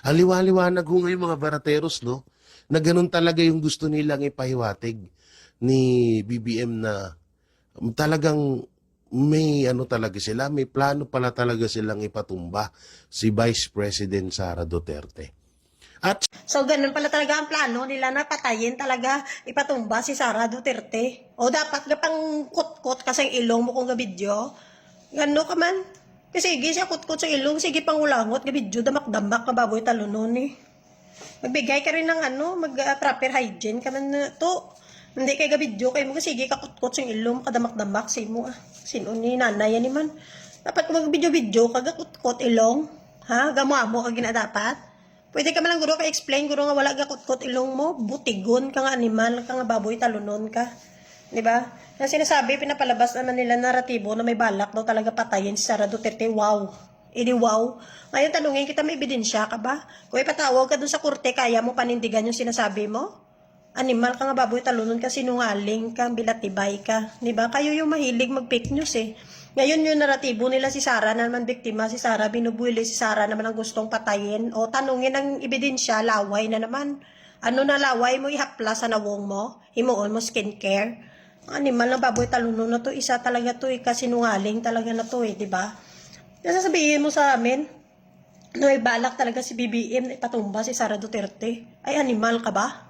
Aliwa-liwanag ho ngayon mga barateros, no? Na ganun talaga yung gusto nilang ipahiwatig ni BBM na talagang may ano talaga sila, may plano pala talaga silang ipatumba si Vice President Sara Duterte. At So, ganun pala talaga ang plano nila na patayin talaga, ipatumba si Sara Duterte. O dapat nga pang kutkot kasing ilong mo kung gabidyo. Gano ka man. Kasi sige siya kutkot sa ilong, sige pang ulangot, gabidyo, damak-damak ka baboy talunon eh. Magbigay ka rin ng ano, proper hygiene ka man na to. Hindi kay gabidyo kay mo, sige ka kutkot sa ilong, kadamak-damak, sino ah. Sino ni nanay yan man. Dapat kung magbidyo-bidyo, kagakutkot ilong. Ha? Gamuamo ka ginadapat. Pwede ka man lang guro ka explain guro nga wala gakutkot ilong mo, butigon ka nga animal, ka nga baboy talunon ka. 'Di ba? Ang sinasabi pinapalabas naman nila naratibo na may balak daw talaga patayin si Sara Duterte. Wow. Idi wow. Ngayon tanungin kita, may ebidensya ka ba? Kung ipatawag ka dun sa korte, kaya mo panindigan yung sinasabi mo? Animal ka nga baboy talunon ka, sinungaling ka, bilatibay ka. 'Di ba? Kayo yung mahilig mag-fake news eh. Ngayon yung naratibo nila si Sara na naman biktima, si Sara binubuili, si Sara naman ang gustong patayin. O tanungin ang ebidensya, laway na naman. Ano na laway mo, ihapla sa nawong mo? Himuon mo skincare? Animal na baboy talunon na to, isa talaga to, kasinungaling talaga na to di ba? Nasasabihin mo sa amin, na may balak talaga si BBM na ipatumba si Sara Duterte. Ay, animal ka ba?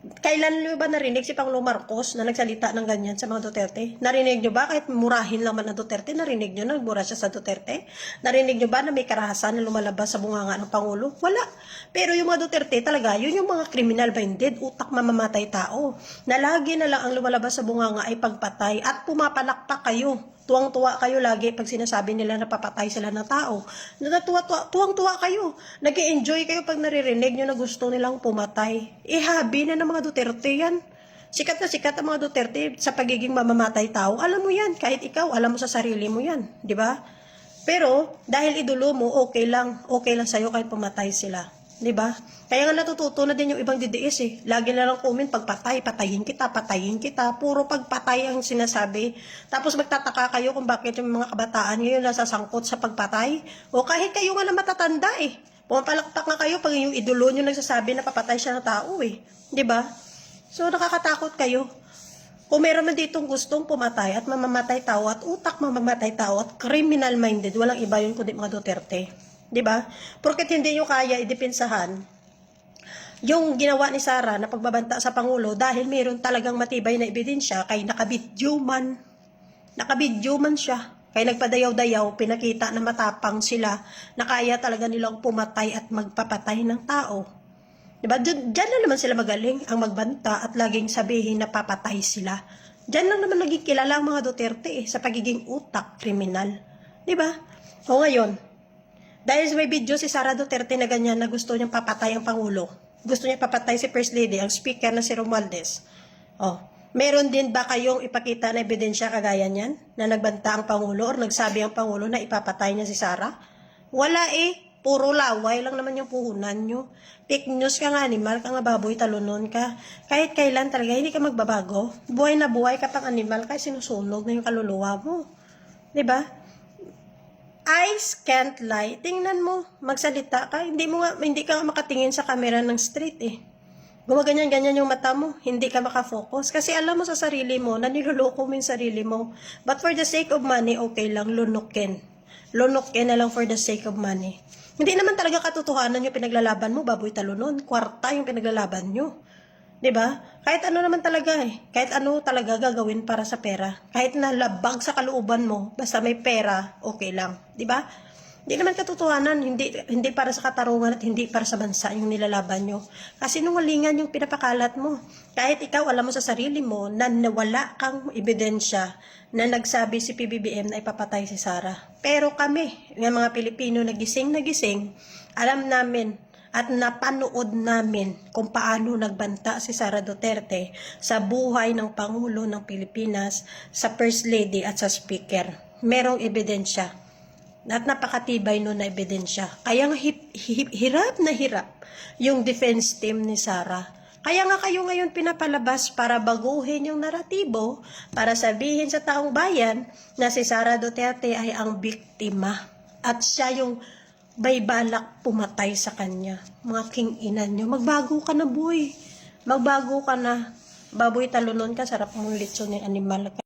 Kailan nyo ba narinig si Pangulong Marcos na nagsalita ng ganyan sa mga Duterte? Narinig nyo ba kahit murahin lang man ng Duterte? Narinig nyo na nagmura siya sa Duterte? Narinig nyo ba na may karahasan na lumalabas sa bunganga ng Pangulo? Wala. Pero yung mga Duterte talaga, yun yung mga criminal minded, utak mamamatay tao. Na lagi na lang ang lumalabas sa bunganga ay pagpatay at pumapalakpak kayo. Tuwang-tuwa kayo lagi pag sinasabi nila na papatay sila ng tao. Tuwang-tuwa kayo. Nag-enjoy kayo pag naririnig nyo na gusto nilang pumatay. Habi na ng mga Duterte yan. Sikat na sikat ang mga Duterte sa pagiging mamamatay tao. Alam mo yan. Kahit ikaw, alam mo sa sarili mo yan. Di ba? Pero, dahil idolo mo, okay lang. Okay lang sa'yo kahit pumatay sila. Di ba? Kaya nga natututo na din yung ibang DDS eh. Lagi na lang comment, pagpatay, patayin kita, patayin kita. Puro pagpatay ang sinasabi. Tapos magtataka kayo kung bakit yung mga kabataan ngayon nasasangkot sa pagpatay. O kahit kayo nga na matatanda eh. Pumapalakpak nga kayo pag yung idolo nyo nagsasabi na papatay siya ng tao eh. Di ba? So nakakatakot kayo. Kung meron man ditong gustong pumatay at mamamatay tao at utak mamamatay tao at criminal minded, walang iba yun kundi mga Duterte. 'Di ba? Porket hindi nyo kaya idepensahan yung ginawa ni Sara na pagbabanta sa Pangulo dahil mayroon talagang matibay na ebidensya kay nakabidyo man siya. Kay nagpadayaw-dayaw, pinakita na matapang sila na kaya talaga nilang pumatay at magpapatay ng tao. 'Di ba? Diyan na naman sila magaling ang magbanta at laging sabihin na papatay sila. Diyan lang naman naging kilala ang mga Duterte sa pagiging utak kriminal. 'Di ba? O ngayon, dahil may video si Sara Duterte na ganyan na gusto niyang papatay ang Pangulo. Gusto niya papatay si First Lady, ang speaker na si Romualdez. Oh, meron din ba kayong ipakita na ebidensya kagaya niyan? Na nagbanta ang Pangulo or nagsabi ang Pangulo na ipapatay niya si Sara? Wala eh. Puro laway lang naman yung puhunan nyo. Fake news ka nga, animal ka nga, baboy, talunon ka. Kahit kailan talaga, hindi ka magbabago. Buhay na buhay ka pang animal ka, sinusunog na yung kaluluwa mo. 'Di ba? Eyes can't lie. Tingnan mo, magsalita ka. Hindi ka makatingin sa camera ng street eh. Gumaganyan-ganyan yung mata mo, hindi ka makafocus. Kasi alam mo sa sarili mo, na niloloko mo yung sarili mo. But for the sake of money, okay lang, lunukin. Lunukin na lang for the sake of money. Hindi naman talaga katotohanan yung pinaglalaban mo, baboy talunon. Kwarta yung pinaglalaban nyo. 'Di ba? Kahit ano naman talaga eh. Kahit ano talaga gagawin para sa pera. Kahit na labag sa kalooban mo, basta may pera, okay lang, 'di ba? Hindi naman katotohanan, hindi para sa katarungan at hindi para sa bansa yung nilalaban nyo. Kasi nungalingan yung pinapakalat mo. Kahit ikaw alam mo sa sarili mo na nawala kang ebidensya na nagsabi si PBBM na ipapatay si Sara. Pero kami, yung mga Pilipino nagising, alam namin at napanood namin kung paano nagbanta si Sara Duterte sa buhay ng Pangulo ng Pilipinas, sa First Lady at sa Speaker. Merong ebidensya. At napakatibay nun na ebidensya. Kaya nga hirap na hirap yung defense team ni Sara. Kaya nga kayo ngayon pinapalabas para baguhin yung naratibo, para sabihin sa taong bayan na si Sara Duterte ay ang biktima. At siya yung may balak pumatay sa kanya. Mga king-inan nyo, magbago ka na boy. Magbago ka na. Baboy talunon ka, sarap mong litson ng animal ka.